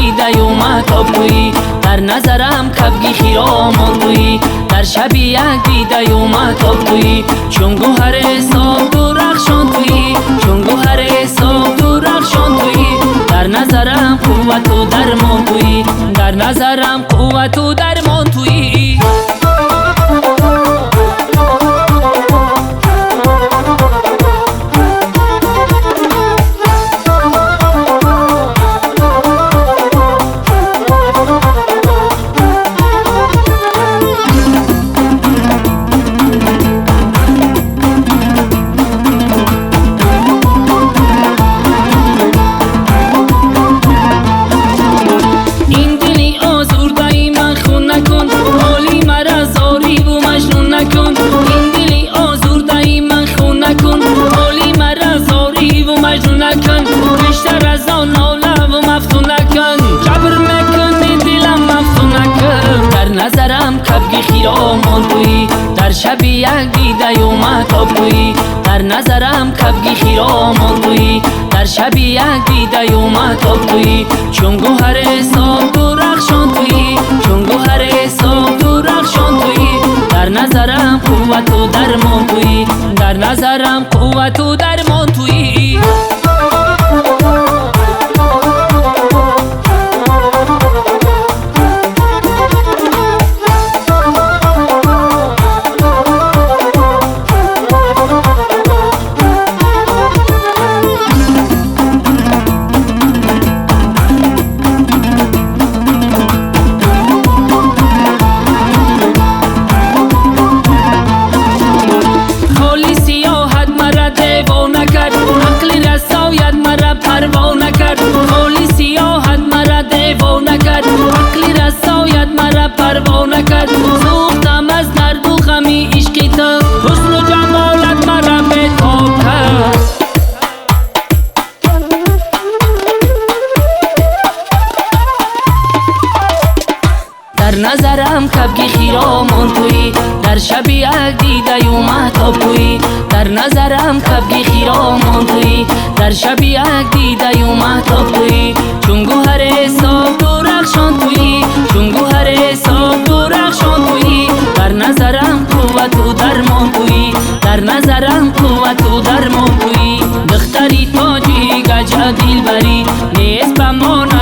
دیده اومد تاب تویی، در نظرم کبگی خیرامان تویی، در شب یک دیده اومد تاب تویی، چون گوهر صاف درخشان تویی، چون گوهر صاف درخشان تویی، در نظرم قوت و درمان تویی، در نظرم قوت و درمان تویی. بیشتر از آن ناله و مفتون نکن، جبر میکنی دلم مفتون نکن، در نظرم کبگی خیرامان تویی، در شب یک دیده اومد تاب تویی، در نظرم کبگی خیرامان تویی، در شب یک دیده اومد تاب تویی، چون گوهر صاف درخشان تویی، چون گوهر صاف درخشان تویی، در نظرم قوت و درمان تویی، در نظرم قوت و درمان تویی. پروانه کرد سوختم از درد و غمی عشقی تو، حسن و جمالت مرا بتاب کرد، در نظرم کبگی خیرامان تویی، در شب یک دیده اومد تاب تویی، در نظرم کبگی خیرامان تویی، در شب یک دیده اومد تاب تویی، چون گوهر صاف درخشان تویی، چون گوهر صاف درخشان تویی، در نظرم قوت و درمان تویی، در نظرم قوت و درمان تویی، دختری تاجی گجه دلبری نیست بمان